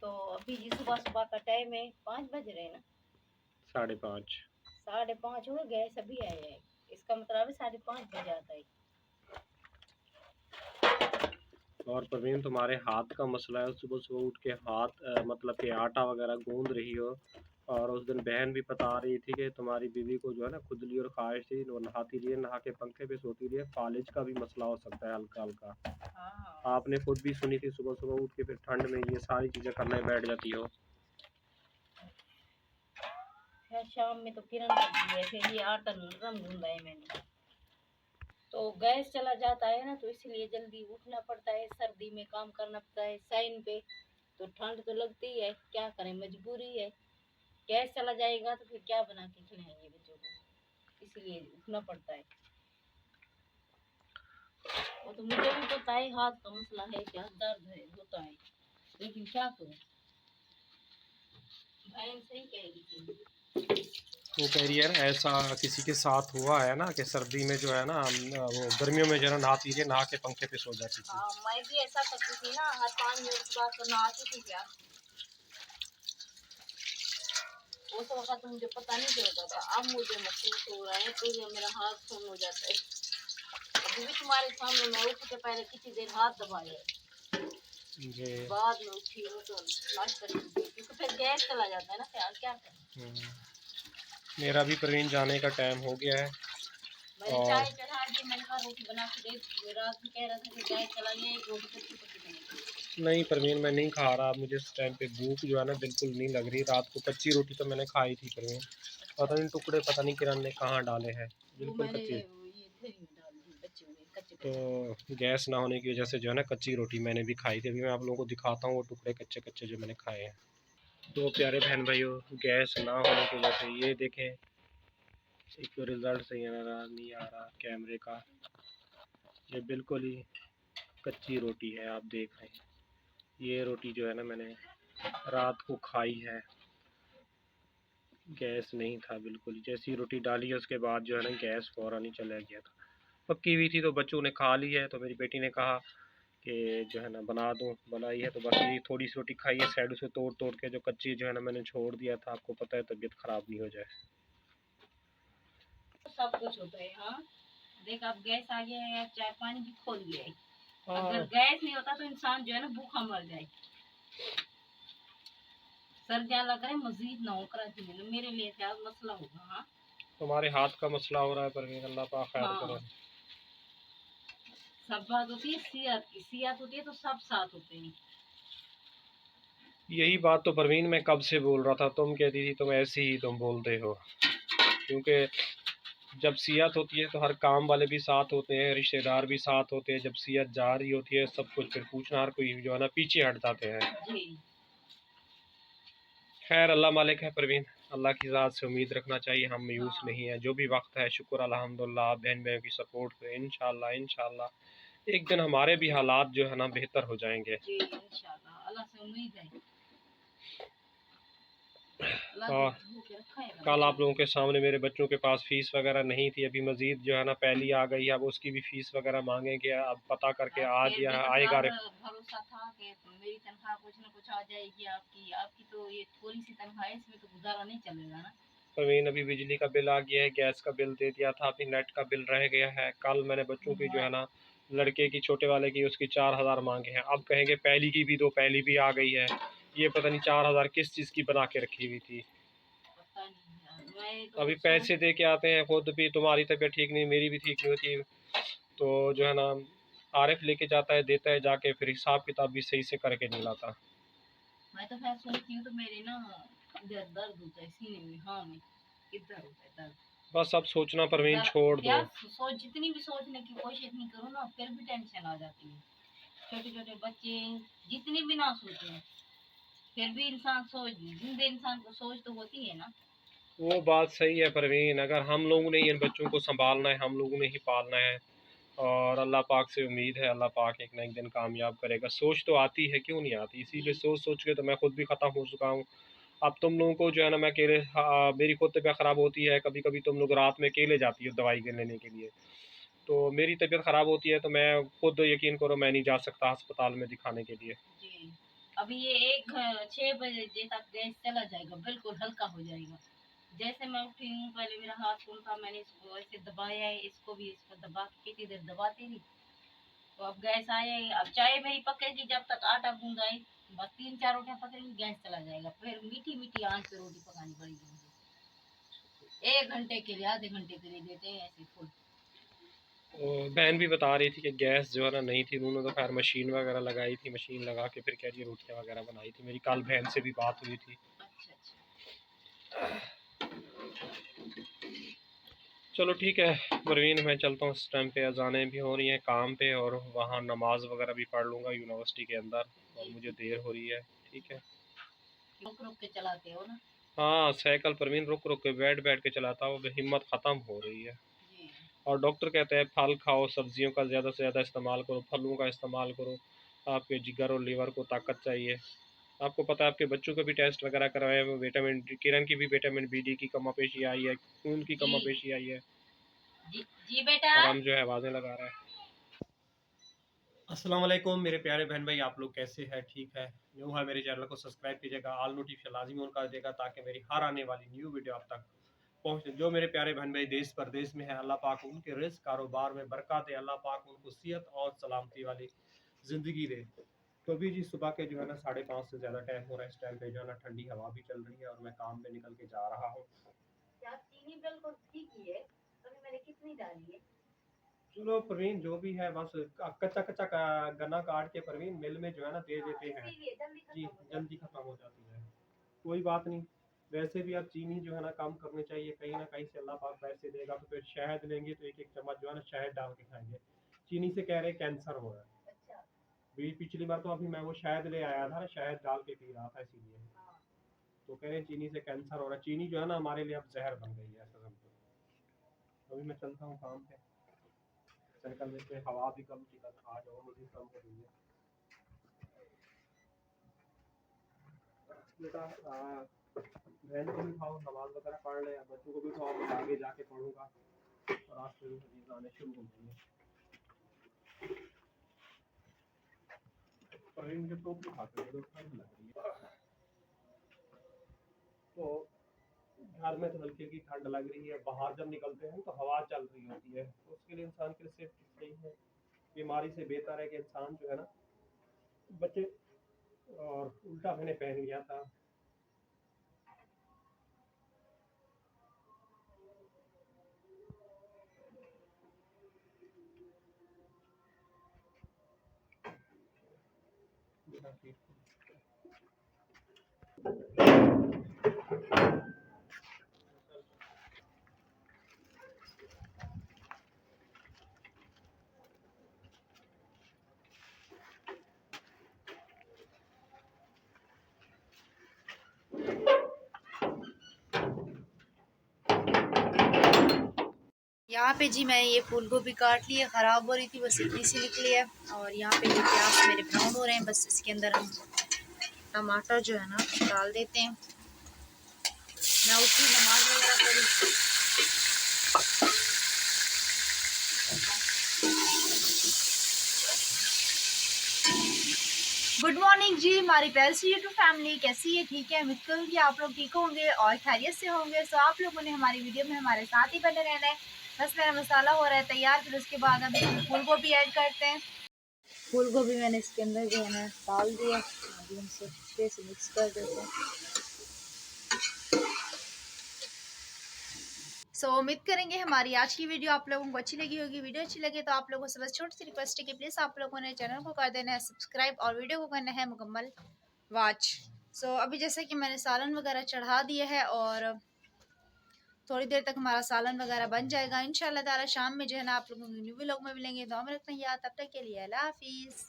तो अभी जी सुबह सुबह का टाइम है, 5 बज रहे हैं ना। 5:30। 5:30 हो गए, सभी आए हैं। इसका मतलब है 5:30 बजे आता है। और प्रवीण, तुम्हारे हाथ का मसला है, सुबह सुबह उठ के हाथ मतलब कि आटा वगैरह गूंद रही हो। और उस दिन बहन भी बता रही थी कि तुम्हारी बीवी को जो है ना खुजली और ख्वाहिश थी, वो नहाती रही है, नहा के पंखे पे सोती रही है, फालिज का भी मसला हो सकता है हल्का हल्का। हाँ, आपने खुद भी सुनी थी, सुबह सुबह उठ के फिर ठंड में ये सारी चीजें करने बैठ जाती हो। फिर शाम में तो किरण करती है, फिर ये आटा नरम गूंदा है मैंने। तो गैस चला जाता है ना, तो इसलिए जल्दी उठना पड़ता है, सर्दी में काम करना पड़ता है साइन पे। तो ठंड तो लगती है, क्या करें, मजबूरी है। गैस चला जाएगा तो फिर क्या बना के खिलाएंगे बच्चों को, इसलिए उठना पड़ता है। वो तो मुझे भी पता है, हाथ का मसला है, क्या दर्द है होता है, लेकिन क्या करूं। बहन सही कहेगी थी। वो कह रही है ना, ऐसा किसी के साथ हुआ है ना कि सर्दी में जो है ना वो गर्मियों में जो है ना नहाती थी, नहा के पंखे पे सो जाती थी। हाँ, मैं भी ऐसा करती थी ना, हर 5 मिनट के बाद तो नहाती थी क्या। उस वक्त तो मुझे पता नहीं चलता था, अब मुझे महसूस हो रहा है, तो ये मेरा हाथ सुन हो जाता है। अभी भी तुम्हारे सामने मैं उठ के पहले किसी देर हाथ दबाया, बाद में उठी हूँ तो नाश्ता शुरू किया, क्योंकि फिर गैस चला जाता है ना, फिर क्या करें। मेरा भी प्रवीण जाने का टाइम हो गया है। मैंने और चाय चढ़ा दी, मैंने कहा रोटी बना के दे। रात में कह रहा था कि गैस चला गया, एक रोटी कच्ची पक्की बनेगी। नहीं प्रवीण, मैं नहीं खा रहा, मुझे इस टाइम पे भूख जो है ना बिल्कुल नहीं लग रही। रात को कच्ची रोटी तो मैंने खाई थी प्रवीण, पता नहीं टुकड़े पता नहीं किरण ने कहाँ डाले हैं, वो बिल्कुल मैंने कच्ची। ये थैली में डाल दी बच्चों ने, कच्चे तो गैस ना होने की वजह से जो है ना कच्ची रोटी मैंने भी खाई थी। अभी मैं आप लोगों को दिखाता हूँ वो टुकड़े कच्चे कच्चे जो मैंने खाए हैं। तो प्यारे बहन भाइयों, गैस ना होने की वजह से ये देखें, एक तो रिजल्ट सही नहीं आ रहा कैमरे का। ये बिल्कुल ही कच्ची रोटी है, आप देख रहे हैं। ये रोटी जो है ना मैंने रात को खाई है, गैस नहीं था बिल्कुल। जैसी रोटी डाली है उसके बाद जो है ना गैस फौरन ही चला गया था। पक्की हुई थी तो बच्चों ने खा ली है, तो मेरी बेटी ने कहा कि जो है ना बना दूं, बनाई है। तो बस ये थोड़ी सी रोटी खाई है, साइड से तोड़ तोड़ के, जो कच्ची जो है ना मैंने छोड़ दिया था। आपको पता है तबीयत खराब नहीं हो जाए। सब कुछ होता है। हाँ, देख अब गैस आ गया है, चाय पानी भी खोल गया है। अगर हाँ, गैस नहीं होता तो इंसान जो है ना भूखा मर जाए। सर्दियाँ लग रहे मजीद नौकरा थी मेरे लिए क्या मसला होगा। हाँ, तुम्हारे हाथ का मसला हो रहा है परवीन, अल्लाह पाक खैर करे। हाँ, सब बात होती है सियात की, सियात होती है तो सब साथ होते हैं। यही बात तो परवीन मैं कब से बोल रहा था, तुम कहती थी तुम ऐसी ही तुम बोलते हो। क्योंकि जब सियात होती है तो हर काम वाले भी साथ होते हैं, रिश्तेदार भी साथ होते हैं। जब सियात जा रही होती है सब कुछ फिर पूछना हर कोई जो है ना पीछे हट जाते हैं। जी, खैर अल्लाह मालिक है परवीन, अल्लाह की ज़ात से उम्मीद रखना चाहिए, हम मायूस हाँ, नहीं है। जो भी वक्त है शुक्र अल्हम्दुलिल्लाह, आप बहन बहन की सपोर्ट पे इंशाल्लाह इंशाल्लाह एक दिन हमारे भी हालात जो है ना बेहतर हो जाएंगे। जी, इंशाल्लाह अल्लाह से उम्मीद है। अल्लाह और दुआ के रखेगा कल बच्चों आप को। लोगों के सामने मेरे बच्चों के पास फीस वगैरह नहीं थी, अभी मजीद जो है ना पहली आ गई है, अब उसकी भी फीस वगैरह मांगेंगे। अब पता करके आज फिर भी यहाँ तो आएगा। डर भरोसा था कि मेरी तनख्वाह कुछ ना कुछ आ जाएगी। आपकी आपकी तो ये थोड़ी सी तनख्वाह है, इसमें तो गुजारा नहीं चलेगा ना। प्रवीण, अभी बिजली का बिल आ गया है, गैस का बिल दे दिया था, अभी नेट का बिल रह गया है। कल मैंने बच्चों की जो है ना लड़के की छोटे वाले की उसकी 4,000 मांगे हैं। अब कहेंगे पहली की भी दो, पहली भी आ गई है। ये पता नहीं 4,000 किस चीज़ की बना के रखी हुई थी। पता नहीं यार, मैं तो अभी सोच। पैसे दे के आते हैं, खुद भी तुम्हारी तबीयत ठीक नहीं, मेरी भी ठीक नहीं होती, तो जो है ना आरिफ लेके जाता है, देता है जाके, फिर हिसाब किताब भी सही से करके नहीं लाता। मैं तो खैर सोचती हूँ तो मेरे ना इधर दर्द होता है सीने में, हाँ में इधर होता है दर्द। बस अब सोचना परवीन जरा छोड़ दो। यार सोच, जितनी भी सोचने की कोशिश नहीं करूँ ना, फिर भी टेंशन आ जाती है। छोटे छोटे बच्चे, जितनी भी ना सोचे, फिर भी इंसान सोच, जिंदे इंसान को सोच तो होती है ना। वो बात सही है परवीन, अगर हम लोगों ने इन बच्चों को संभालना है, हम लोगों ने ही पालना है। और अल्लाह पाक से उम्मीद है, अल्लाह पाक एक ना एक दिन कामयाब करेगा। सोच तो आती है, क्यों नहीं आती, इसीलिए जी, सोच सोच के तो मैं खुद भी ख़त्म हो चुका हूँ। अब तुम लोगों को जो है ना मैं अकेले, मेरी खुद तबीयत ख़राब होती है, कभी कभी तुम लोग रात में अकेले जाती हो दवाई लेने के लिए। तो मेरी तबीयत ख़राब होती है तो मैं खुद, यकीन करो, मैं नहीं जा सकता अस्पताल में दिखाने के लिए। जी, अभी ये 6 बजे तक गैस चला जाएगा, बिल्कुल हल्का हो जाएगा। जैसे मैं उठी हूँ, पहले मेरा हाथ कौन था, मैंने इसको ऐसे दबाया है, इसको भी इसको दबा के कितनी देर दबाती थी। तो अब गैस आए, अब चाय मेरी पकेगी जब तक आटा गूंदाए, बस 3-4 रोटियां पकेंगी, गैस चला जाएगा। फिर मीठी मीठी आंच पे रोटी पकानी पड़ेगी मुझे। 1 घंटे के लिए, आधे घंटे के लिए देते हैं ऐसे फुल। और बहन भी बता रही थी कि गैस जो है ना नहीं थी, उन्होंने तो खैर मशीन वगैरह लगाई थी, मशीन लगा के फिर कह रही रोटियाँ वगैरह बनाई थी। मेरी कल बहन से भी बात हुई थी। अच्छा अच्छा। चलो ठीक है परवीन, मैं चलता हूँ। इस टाइम पे अजानें भी हो रही हैं काम पे, और वहाँ नमाज वगैरह भी पढ़ लूँगा यूनिवर्सिटी के अंदर, और मुझे देर हो रही है। ठीक है। रुक रुक के चलाते हो ना? हाँ साइकिल परवीन रुक रुक के बैठ बैठ के चलाता हूँ, हिम्मत ख़त्म हो रही है। जी। और डॉक्टर कहते हैं फल खाओ, सब्जियों का ज़्यादा से ज़्यादा इस्तेमाल करो, फलों का इस्तेमाल करो, आपके जिगर और लीवर को ताकत चाहिए। आपको पता है आपके बच्चों को भी टेस्ट वगैरह करवाए, वो विटामिन किरण की भी विटामिन बी की कमापेशी आई है, खून की जी कमापेशी आई है, जी जी बेटा। और हम जो है आवाज़ें लगा रहा है। अस्सलाम वालेकुम मेरे प्यारे बहन भाई, आप लोग कैसे हैं? ठीक है। न्यू है मेरे चैनल को सब्सक्राइब कीजिएगा, ऑल नोटिफिकेशन लाजमी ऑन कर देगा, ताकि मेरी हर आने वाली न्यू वीडियो आप तक पहुँचे। जो मेरे प्यारे बहन भाई देश परदेश में है, अल्लाह पाक उनके रिस्क कारोबार में बरकत दे, अल्लाह पाक उनको सेहत और सलामती वाली ज़िंदगी दे। तो अभी जी सुबह के जो है ना 5:30 से ज़्यादा टाइम हो रहा है। इस टाइम पे जो है ना ठंडी हवा भी चल रही है, और मैं काम पे निकल के जा रहा हूँ। चीनी बिल्कुल ठीक ही है, तो मैंने कितनी डाली है? चलो प्रवीण जो भी है, बस कच्चा कच्चा गन्ना काट के प्रवीण मिल में जो है ना दे देते हैं। जी जल्दी खत्म हो जाती है। कोई बात नहीं। वैसे भी आप चीनी जो है ना कम करनी चाहिए, कहीं ना कहीं से अल्लाह पाक पैसे देगा। तो फिर शहद लेंगे तो एक एक चम्मच जो है ना शहद डाल के खाएंगे। चीनी से कह रहे कैंसर हो रहा है। अच्छा। पिछली बार तो अभी मैं वो शहद ले आया था ना, शहद डाल के पी रहा था इसीलिए। हाँ। तो कह रहे चीनी से कैंसर हो रहा है। चीनी जो है ना हमारे लिए अब जहर बन गई है, ऐसा समझो। अभी मैं चलता हूँ काम पे। साइकिल में से हवा भी कम थी, कल आज और मुझे कम हो रही है। बेटा बहन को भी उठाओ, नमाज वगैरह पढ़ ले, बच्चों को भी उठाओ, मैं आगे जाके पढ़ूंगा, और आज से हदीस आने शुरू हो जाएंगे। पर इनके टोपी खाते हैं तो ठंड लग रही है। तो घर में तो हल्की हल्की ठंड लग रही है, बाहर जब निकलते हैं तो हवा चल रही होती है, तो उसके लिए इंसान के लिए सेफ्टी सही है। बीमारी से बेहतर है कि इंसान जो है ना बचे। और उल्टा मैंने पहन लिया था। यहाँ पे जी मैं ये फूल गोभी काट ली है, ख़राब हो रही थी, बस इतनी सी निकली है। और यहाँ पे ये प्याज मेरे ब्राउन हो रहे हैं, बस इसके अंदर हम टमाटर जो है ना डाल देते हैं। मैं उठी नमाज वगैरह पढ़ी। गुड मॉर्निंग जी हमारी प्यारी सी यूट्यूब फैमिली, कैसी है? ठीक है, उम्मीद करूँ कि आप लोग ठीक होंगे और खैरियत से होंगे। सो आप लोगों ने हमारी वीडियो में हमारे साथ ही बने रहना है। बस मेरा मसाला हो रहा है तैयार, फिर उसके बाद अभी हम फूल गोभी ऐड करते हैं। फूल गोभी मैंने इसके अंदर जो है ना डाल दिया, अभी हम इसे अच्छे से मिक्स कर देते हैं। सो उम्मीद करेंगे हमारी आज की वीडियो आप लोगों को अच्छी लगी होगी। वीडियो अच्छी लगे तो आप लोगों से बस छोटी सी रिक्वेस्ट है कि प्लीज़ आप लोगों ने चैनल को कर देना है सब्सक्राइब, और वीडियो को करना है मुकम्मल वॉच। सो अभी जैसे कि मैंने सालन वगैरह चढ़ा दिया है, और थोड़ी देर तक हमारा सालन वगैरह बन जाएगा। इंशाल्लाह ताला शाम में जो है ना आप लोगों को न्यू व्लॉग में मिलेंगे। दुआ में रखते हैं याद, तब तक के लिए अल्लाह हाफिज़।